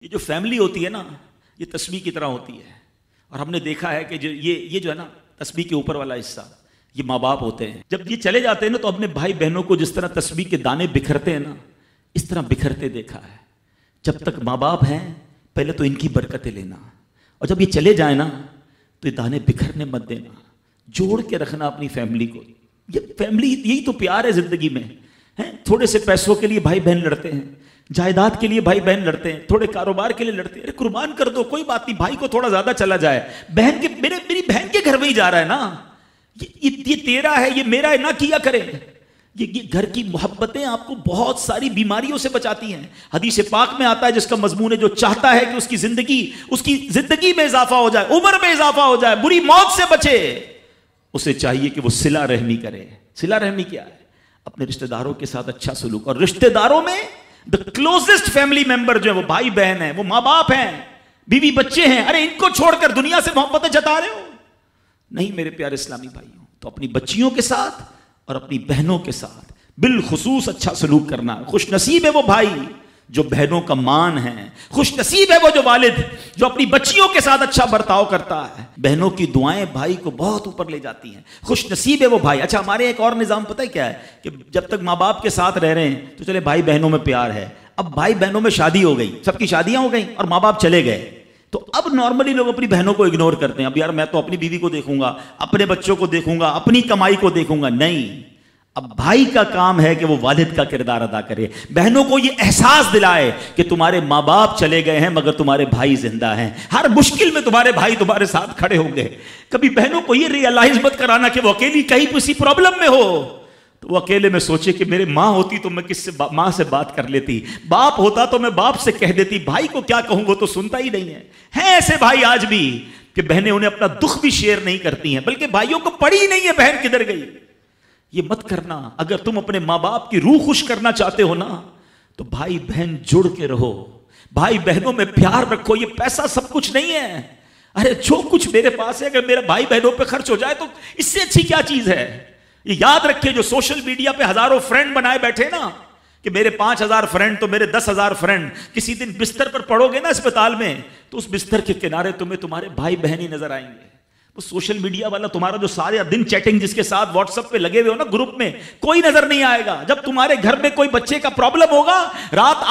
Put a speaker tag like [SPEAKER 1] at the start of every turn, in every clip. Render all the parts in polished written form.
[SPEAKER 1] یہ جو فیملی ہوتی ہے نا، یہ تسبیح کی طرح ہوتی ہے. اور ہم نے دیکھا ہے کہ یہ جو ہے نا تسبیح کے اوپر والا حصہ، یہ ماں باپ ہوتے ہیں. جب یہ چلے جاتے ہیں نا تو اپنے بھائی بہنوں کو جس طرح تسبیح کے دانے بکھرتے ہیں نا، اس طرح بکھرتے دیکھا ہے. جب تک ماں باپ ہیں پہلے تو ان کی برکتیں لینا، اور جب یہ چلے جائیں نا تو یہ دانے بکھرنے مت دینا، جوڑ کے رکھنا اپنی فیملی کو. یہ فیملی، یہی تو پیار ہے زندگی میں. تھوڑے سے پیسوں کے لیے بھائی بہن لڑتے ہیں، جائیداد کے لیے بھائی بہن لڑتے ہیں، تھوڑے کاروبار کے لیے لڑتے ہیں. ارے قربان کر دو، کوئی بات نہیں، بھائی کو تھوڑا زیادہ چلا جائے. بہن کے میری بہن کے گھر میں ہی جا رہا ہے نا، یہ تیرا ہے، یہ میرا ہے، نہ کیا کرے. یہ گھر کی محبتیں آپ کو بہت ساری بیماریوں سے بچاتی ہیں. حدیث پاک میں آتا ہے جس کا مضمون ہے جو چاہتا ہے کہ اس کی زندگی میں اضافہ ہو جائے، عمر میں اضافہ ہو جائے، بری موت سے بچے، اسے چاہیے کہ وہ صلہ رحمی کرے. صلہ رحمی کیا ہے؟ اپنے رشتہ داروں کے ساتھ اچھا سلوک. اور رشتہ داروں میں the closest family member جو ہے وہ بھائی بہن ہیں، وہ ماں باپ ہیں، بیوی بچے ہیں. ارے ان کو چھوڑ کر دنیا سے محبتیں جتا رہے ہو؟ نہیں میرے پیارے اسلامی بھائیوں. تو اپنی بچیوں کے ساتھ اور اپنی بہنوں کے ساتھ بالخصوص اچھا سلوک کرنا. خوش نصیب ہے وہ بھائی جو بہنوں کا مان ہے، خوش نصیب ہے وہ جو والد جو اپنی بچیوں کے ساتھ اچھا برتاؤ کرتا ہے. بہنوں کی دعائیں بھائی کو بہت اوپر لے جاتی ہیں. خوش نصیب ہے وہ بھائی. اچھا ہمارے ایک اور نظام پتہ ہے کیا ہے کہ جب تک ماں باپ کے ساتھ رہ رہے ہیں تو چلے بھائی بہنوں میں پیار ہے. اب بھائی بہنوں میں شادی ہو گئی، سب کی شادیاں ہو گئیں اور ماں باپ چلے گئے، تو اب نارملی لوگ اپنی بہنوں کو اگنور کرتے ہیں. اب یار میں تو اپنی بیوی کو دیکھوں گا، اپنے بچوں کو دیکھوں گا، اپنی کمائی کو دیکھوں گا. نہیں، اب بھائی کا کام ہے کہ وہ والد کا کردار ادا کرے. بہنوں کو یہ احساس دلائے کہ تمہارے ماں باپ چلے گئے ہیں مگر تمہارے بھائی زندہ ہیں. ہر مشکل میں تمہارے بھائی تمہارے ساتھ کھڑے ہوں گے. کبھی بہنوں کو یہ ریئلائز مت کرانا کہ وہ اکیلی کہیں کسی پرابلم میں ہو تو وہ اکیلے میں سوچے کہ میرے ماں ہوتی تو میں ماں سے بات کر لیتی، باپ ہوتا تو میں باپ سے کہہ دیتی. بھائی کو کیا کہوں، وہ تو سنتا ہی نہیں ہے. ہیں ایسے بھائی آج بھی کہ بہنیں انہیں اپنا دکھ بھی شیئر نہیں کرتی ہیں، بلکہ بھائیوں کو پڑی ہی نہیں ہے بہن کدھر گئی. یہ مت کرنا. اگر تم اپنے ماں باپ کی روح خوش کرنا چاہتے ہو نا تو بھائی بہن جڑ کے رہو، بھائی بہنوں میں پیار رکھو. یہ پیسہ سب کچھ نہیں ہے. ارے جو کچھ میرے پاس ہے اگر میرا بھائی بہنوں پہ خرچ ہو جائے تو اس سے اچھی کیا چیز ہے. یہ یاد رکھے جو سوشل میڈیا پہ ہزاروں فرینڈ بنائے بیٹھے نا کہ میرے 5000 فرینڈ تو میرے 10,000 فرینڈ، کسی دن بستر پر پڑو گے نا اسپتال میں تو اس بستر کے کنارے تمہیں تمہارے بھائی بہن ہی نظر آئیں گے. وہ سوشل میڈیا والا تمہارا جو سارے دن چیٹنگ جس کے ساتھ واٹس ایپ پہ لگے ہوئے ہو نا گروپ میں، کوئی نظر نہیں آئے گا. جب تمہارے گھر میں کوئی بچے کا پرابلم ہوگا،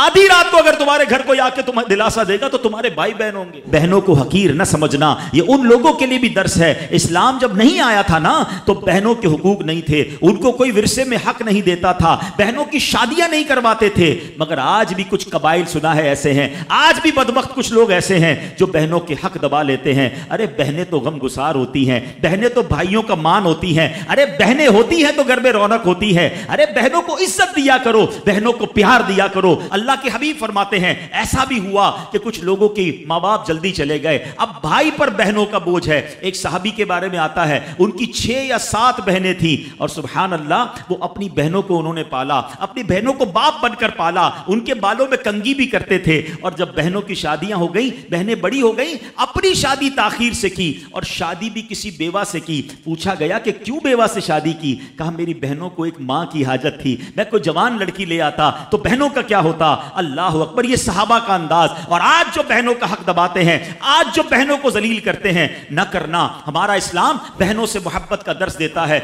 [SPEAKER 1] آدھی رات کو اگر تمہارے گھر کوئی آ کے تمہیں دلاسا دے گا تو تمہارے بھائی بہن ہوں گے. بہنوں کو حقیر نہ سمجھنا. یہ ان لوگوں کے لیے بھی درس ہے. اسلام جب نہیں آیا تھا نا تو بہنوں کے حقوق نہیں تھے، ان کو کوئی ورثے میں حق نہیں دیتا تھا، بہنوں کی شادیاں نہیں کرواتے تھے. مگر آج بھی کچھ قبائل سنا ہے ایسے ہیں، آج بھی بدبخت کچھ لوگ ایسے ہیں جو بہنوں کے حق دبا لیتے ہیں. ارے بہنیں تو غم گسار ہوتی ہیں، بہنیں تو بھائیوں کا مان ہوتی ہیں. ارے بہنیں ہوتی ہیں تو گھر میں رونق ہوتی ہے. ارے بہنوں کو عزت دیا کرو، بہنوں کو پیار دیا کرو. اللہ کے حبیب فرماتے ہیں ایسا بھی ہوا کہ کچھ لوگوں کی ماں باپ جلدی چلے گئے، اب بھائی پر بہنوں کا بوجھ ہے. ایک صحابی کے بارے میں آتا ہے ان کی 6 یا 7 بہنیں تھیں اور سبحان اللہ وہ اپنی بہنوں کو انہوں نے پالا، اپنی بہنوں کو باپ بن کر پالا. ان کے بالوں میں کنگھی بھی کرتے تھے. اور جب بہنوں کی شادیاں ہو گئی، بہنیں بڑی ہو گئی، اپنی شادی تاخیر سے کی اور شادی بھی کسی بیوہ سے کی. پوچھا گیا کہ کیوں بیوہ سے شادی کی؟ کہا میری بہنوں کو ایک ماں کی حاجت تھی، میں کوئی جوان لڑکی لے آتا تو بہنوں کا کیا ہوتا. اللہ اکبر. یہ صحابہ کا انداز. اور آج جو بہنوں کا حق دباتے ہیں، آج جو بہنوں کو ذلیل کرتے ہیں، نہ کرنا. ہمارا اسلام بہنوں سے محبت کا درس دیتا ہے.